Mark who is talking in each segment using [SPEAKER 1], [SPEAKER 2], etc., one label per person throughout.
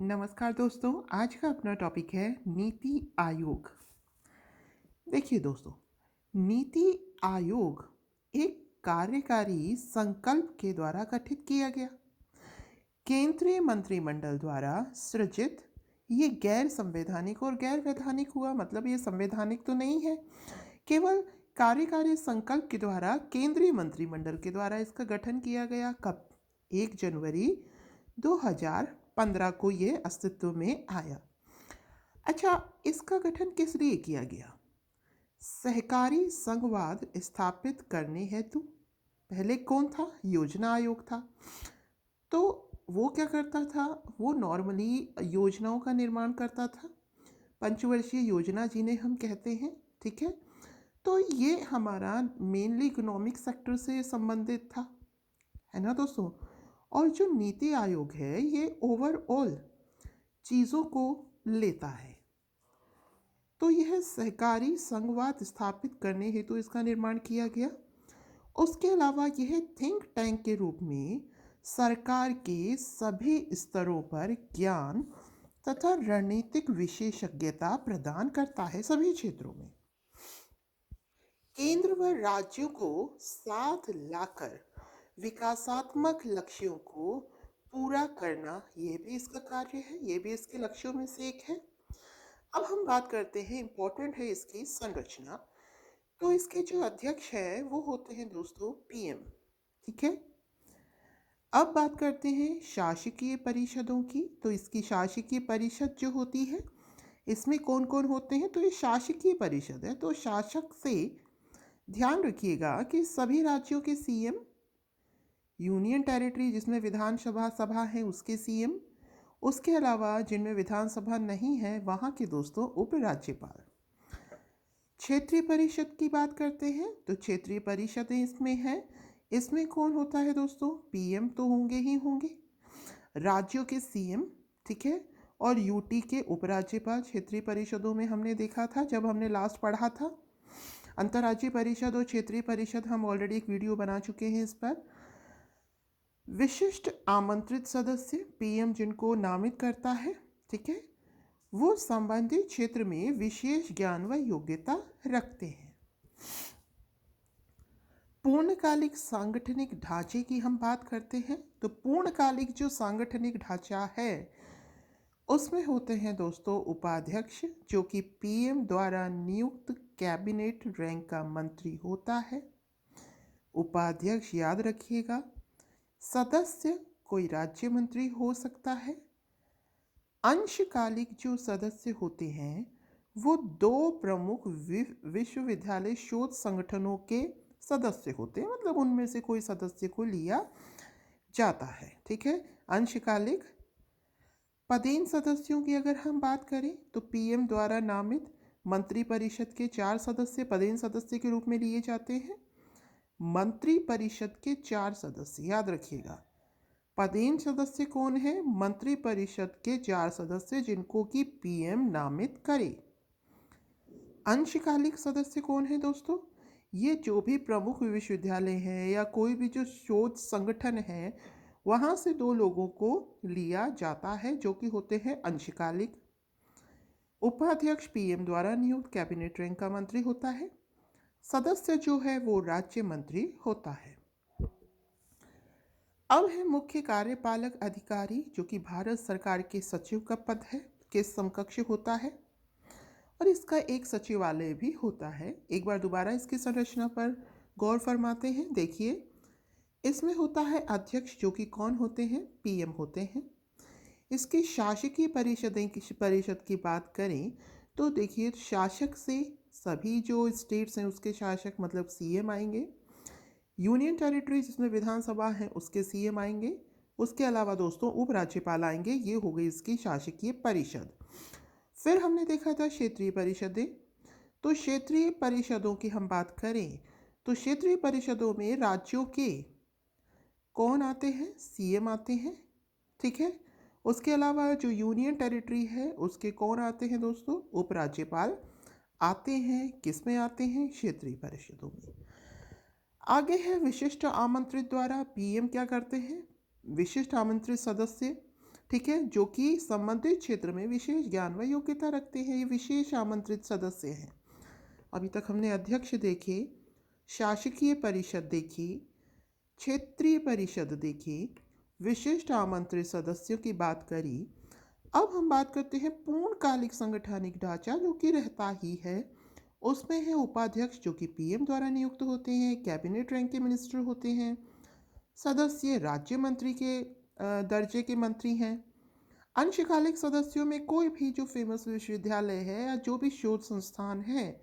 [SPEAKER 1] नमस्कार दोस्तों, आज का अपना टॉपिक है नीति आयोग। देखिए दोस्तों, नीति आयोग एक कार्यकारी संकल्प के द्वारा गठित किया गया केंद्रीय मंत्रिमंडल द्वारा सृजित। ये गैर संवैधानिक और गैर वैधानिक हुआ, मतलब ये संवैधानिक तो नहीं है। केवल कार्यकारी संकल्प के द्वारा केंद्रीय मंत्रिमंडल के द्वारा इसका गठन किया गया। कब? 1 जनवरी 2015 को ये अस्तित्व में आया। अच्छा, इसका गठन किस लिए किया गया? सहकारी संघवाद स्थापित करने हेतु। पहले कौन था? योजना आयोग था। तो वो क्या करता था? वो नॉर्मली योजनाओं का निर्माण करता था। पंचवर्षीय योजना जिन्हें हम कहते हैं, ठीक है। तो ये हमारा मेनली इकोनॉमिक सेक्टर से संबंधित था, है ना दोस्तों। और जो नीति आयोग है ये ओवरऑल चीज़ों को लेता है। तो यह सहकारी संघवाद स्थापित करने हेतु इसका निर्माण किया गया। उसके अलावा यह थिंक टैंक के रूप में सरकार के सभी स्तरों पर ज्ञान तथा रणनीतिक विशेषज्ञता प्रदान करता है सभी क्षेत्रों में। केंद्र व राज्यों को साथ लाकर विकासात्मक लक्ष्यों को पूरा करना, ये भी इसका कार्य है, ये भी इसके लक्ष्यों में से एक है। अब हम बात करते हैं, इंपॉर्टेंट है इसकी संरचना। तो इसके जो अध्यक्ष है वो होते हैं दोस्तों पीएम, ठीक है। अब बात करते हैं शासकीय परिषदों की। तो इसकी शासकीय परिषद जो होती है, इसमें कौन कौन होते हैं? तो ये शासकीय परिषद है। तो शासक से ध्यान रखिएगा कि सभी राज्यों के सीएम, यूनियन टेरिटरी जिसमें विधानसभा सभा है उसके सीएम, उसके अलावा जिनमें विधानसभा नहीं है वहाँ के दोस्तों उपराज्यपाल। क्षेत्रीय परिषद की बात करते हैं तो क्षेत्रीय परिषदें इसमें है। इसमें कौन होता है दोस्तों? पीएम तो होंगे ही होंगे, राज्यों के सीएम, ठीक है, और यूटी के उपराज्यपाल। क्षेत्रीय परिषदों में हमने देखा था जब हमने लास्ट पढ़ा था अंतर्राज्यीय परिषद और क्षेत्रीय परिषद, हम ऑलरेडी एक वीडियो बना चुके हैं इस पर। विशिष्ट आमंत्रित सदस्य, पीएम जिनको नामित करता है, ठीक है, वो संबंधित क्षेत्र में विशेष ज्ञान व योग्यता रखते हैं। पूर्णकालिक सांगठनिक ढांचे की हम बात करते हैं तो पूर्णकालिक जो सांगठनिक ढांचा है उसमें होते हैं दोस्तों उपाध्यक्ष, जो कि पीएम द्वारा नियुक्त कैबिनेट रैंक का मंत्री होता है। उपाध्यक्ष याद रखिएगा। सदस्य कोई राज्य मंत्री हो सकता है। अंशकालिक जो सदस्य होते हैं वो 2 प्रमुख विश्वविद्यालय शोध संगठनों के सदस्य होते हैं, मतलब उनमें से कोई सदस्य को लिया जाता है, ठीक है। अंशकालिक। पदेन सदस्यों की अगर हम बात करें तो पीएम द्वारा नामित मंत्री परिषद के 4 सदस्य पदेन सदस्य के रूप में लिए जाते हैं। मंत्री परिषद के 4 सदस्य याद रखिएगा। पदेन सदस्य कौन है? मंत्री परिषद के 4 सदस्य जिनको कि पीएम नामित करे। अंशकालिक सदस्य कौन है दोस्तों? ये जो भी प्रमुख विश्वविद्यालय है या कोई भी जो शोध संगठन है वहाँ से 2 लोगों को लिया जाता है जो कि होते हैं अंशकालिक। उपाध्यक्ष पीएम द्वारा नियुक्त कैबिनेट रैंक का मंत्री होता है। सदस्य जो है वो राज्य मंत्री होता है। अब है मुख्य कार्यपालक अधिकारी, जो कि भारत सरकार के सचिव का पद है, के समकक्ष होता है, और इसका एक सचिवालय भी होता है। एक बार दोबारा इसकी संरचना पर गौर फरमाते हैं। देखिए, इसमें होता है अध्यक्ष, जो कि कौन होते हैं? पीएम होते हैं। इसकी शासकीय परिषद की बात करें तो देखिए, शासक से सभी जो स्टेट्स हैं उसके शासक मतलब सीएम आएंगे। यूनियन टेरिटरी जिसमें विधानसभा है उसके सीएम आएंगे। उसके अलावा दोस्तों उपराज्यपाल आएंगे। ये हो गई इसकी शासकीय परिषद। फिर हमने देखा था क्षेत्रीय परिषदें। तो क्षेत्रीय परिषदों की हम बात करें तो क्षेत्रीय परिषदों में राज्यों के कौन आते हैं? सीएम आते हैं, ठीक है। उसके अलावा जो यूनियन टेरिटरी है उसके कौन आते हैं दोस्तों? उपराज्यपाल आते हैं। किस में आते हैं? क्षेत्रीय परिषदों में। आगे है विशिष्ट आमंत्रित द्वारा। पीएम क्या करते हैं? विशिष्ट आमंत्रित सदस्य ठीक है, जो कि संबंधित क्षेत्र में विशेष ज्ञान व योग्यता रखते हैं। ये विशेष आमंत्रित सदस्य हैं। अभी तक हमने अध्यक्ष देखे, शासकीय परिषद देखी, क्षेत्रीय परिषद देखी, विशिष्ट आमंत्रित सदस्यों की बात करी। अब हम बात करते हैं पूर्णकालिक संगठनिक ढांचा, जो कि रहता ही है। उसमें है उपाध्यक्ष, जो कि पीएम द्वारा नियुक्त होते हैं, कैबिनेट रैंक के मिनिस्टर होते हैं, सदस्य राज्य मंत्री के दर्जे के मंत्री हैं। अंशकालिक सदस्यों में कोई भी जो फेमस विश्वविद्यालय है या जो भी शोध संस्थान है,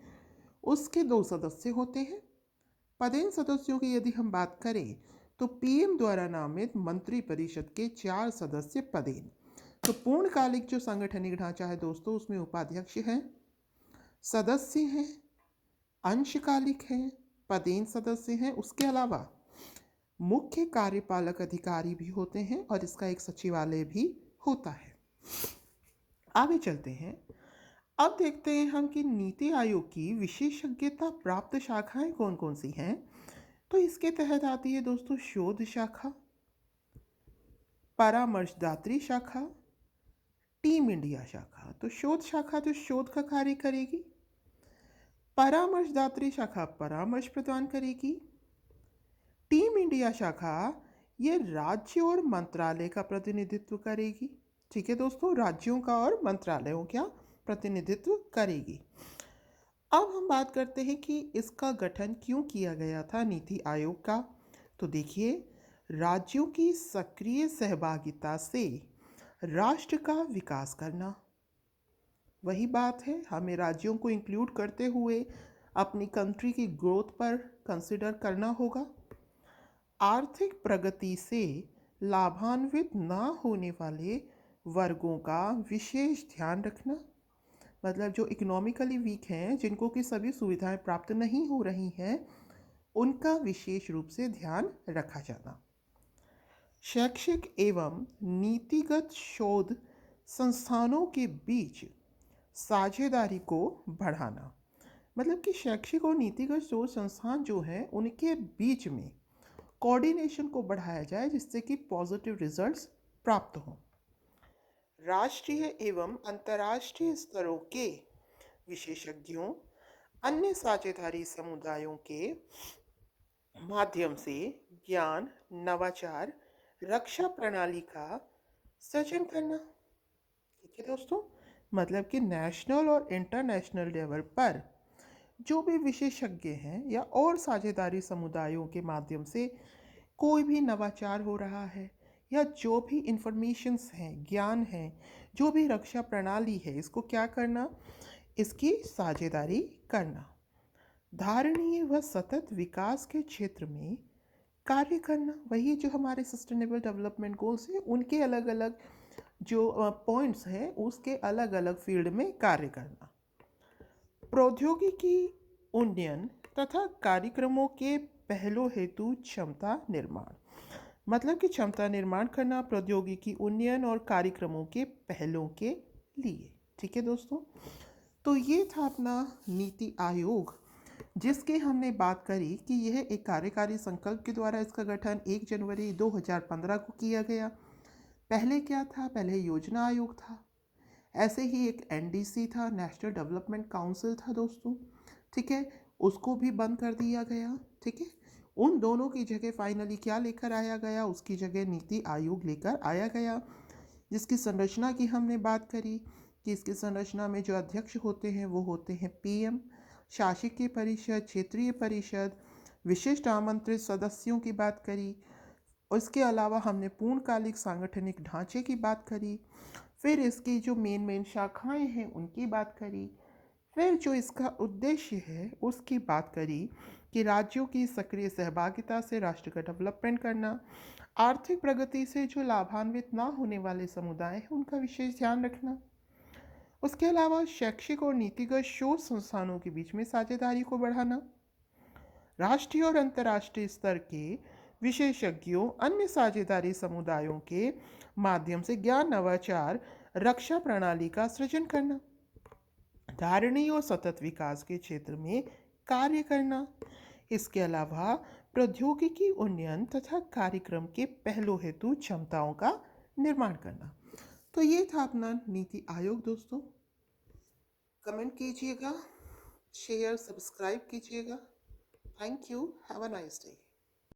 [SPEAKER 1] उसके 2 सदस्य होते हैं। पदेन सदस्यों की यदि हम बात करें तो पीएम द्वारा नामित मंत्री परिषद के 4 सदस्य पदेन। तो पूर्णकालिक जो सांगठनिक ढांचा है दोस्तों, उसमें उपाध्यक्ष हैं, सदस्य हैं, अंशकालिक हैं, पदेन सदस्य हैं। उसके अलावा मुख्य कार्यपालक अधिकारी भी होते हैं और इसका एक सचिवालय भी होता है। आगे चलते हैं। अब देखते हैं हम कि नीति आयोग की विशेषज्ञता प्राप्त शाखाएं कौन कौन सी हैं। तो इसके तहत आती है दोस्तों शोध शाखा, परामर्शदात्री शाखा, टीम इंडिया शाखा। तो शोध शाखा जो शोध का कार्य करेगी, परामर्शदात्री शाखा परामर्श प्रदान करेगी, टीम इंडिया शाखा ये राज्य और मंत्रालय का प्रतिनिधित्व करेगी। ठीक है दोस्तों, राज्यों का और मंत्रालयों का प्रतिनिधित्व करेगी। अब हम बात करते हैं कि इसका गठन क्यों किया गया था नीति आयोग का। तो देखिए, राज्यों की सक्रिय सहभागिता से राष्ट्र का विकास करना, वही बात है, हमें राज्यों को इंक्लूड करते हुए अपनी कंट्री की ग्रोथ पर कंसिडर करना होगा। आर्थिक प्रगति से लाभान्वित ना होने वाले वर्गों का विशेष ध्यान रखना, मतलब जो इकोनॉमिकली वीक हैं, जिनको कि सभी सुविधाएं प्राप्त नहीं हो रही हैं, उनका विशेष रूप से ध्यान रखा जाना। शैक्षिक एवं नीतिगत शोध संस्थानों के बीच साझेदारी को बढ़ाना, मतलब कि शैक्षिक और नीतिगत शोध संस्थान जो हैं उनके बीच में कोऑर्डिनेशन को बढ़ाया जाए, जिससे कि पॉजिटिव रिजल्ट्स प्राप्त हों। राष्ट्रीय एवं अंतर्राष्ट्रीय स्तरों के विशेषज्ञों, अन्य साझेदारी समुदायों के माध्यम से ज्ञान, नवाचार, रक्षा प्रणाली का सृजन करना। ठीक है दोस्तों, मतलब कि नेशनल और इंटरनेशनल लेवल पर जो भी विशेषज्ञ हैं या और साझेदारी समुदायों के माध्यम से कोई भी नवाचार हो रहा है या जो भी इंफॉर्मेशंस हैं, ज्ञान है, जो भी रक्षा प्रणाली है, इसको क्या करना, इसकी साझेदारी करना। धारणीय व सतत विकास के क्षेत्र में कार्य करना, वही जो हमारे सस्टेनेबल डेवलपमेंट गोल्स हैं, उनके अलग अलग जो पॉइंट्स हैं, उसके अलग अलग फील्ड में कार्य करना। प्रौद्योगिकी उन्नयन तथा कार्यक्रमों के पहलों हेतु क्षमता निर्माण, मतलब कि क्षमता निर्माण करना प्रौद्योगिकी उन्नयन और कार्यक्रमों के पहलों के लिए। ठीक है दोस्तों, तो ये था अपना नीति आयोग, जिसके हमने बात करी कि यह एक कार्यकारी संकल्प के द्वारा इसका गठन 1 जनवरी 2015 को किया गया। पहले क्या था, पहले योजना आयोग था, ऐसे ही एक एनडीसी था, नेशनल डेवलपमेंट काउंसिल था दोस्तों। ठीक है, उसको भी बंद कर दिया गया। ठीक है, उन दोनों की जगह फाइनली क्या लेकर आया गया, उसकी जगह नीति आयोग लेकर आया गया, जिसकी संरचना की हमने बात करी कि इसकी संरचना में जो अध्यक्ष होते हैं वो होते हैं पीएम, शासकीय परिषद, क्षेत्रीय परिषद, विशिष्ट आमंत्रित सदस्यों की बात करी। उसके अलावा हमने पूर्णकालिक सांगठनिक ढांचे की बात करी, फिर इसकी जो मेन शाखाएं हैं उनकी बात करी, फिर जो इसका उद्देश्य है उसकी बात करी कि राज्यों की सक्रिय सहभागिता से राष्ट्र का डेवलपमेंट करना, आर्थिक प्रगति से जो लाभान्वित ना होने वाले समुदाय हैं उनका विशेष ध्यान रखना। उसके अलावा शैक्षिक और नीतिगत शोध संस्थानों के बीच में साझेदारी को बढ़ाना, राष्ट्रीय और अंतर्राष्ट्रीय स्तर के विशेषज्ञों, अन्य साझेदारी समुदायों के माध्यम से ज्ञान, नवाचार, रक्षा प्रणाली का सृजन करना, धारणीय और सतत विकास के क्षेत्र में कार्य करना। इसके अलावा प्रौद्योगिकी उन्नयन तथा कार्यक्रम के पहलों हेतु क्षमताओं का निर्माण करना। तो ये था अपना नीति आयोग दोस्तों। कमेंट कीजिएगा, शेयर सब्सक्राइब कीजिएगा। Thank you. Have a nice day.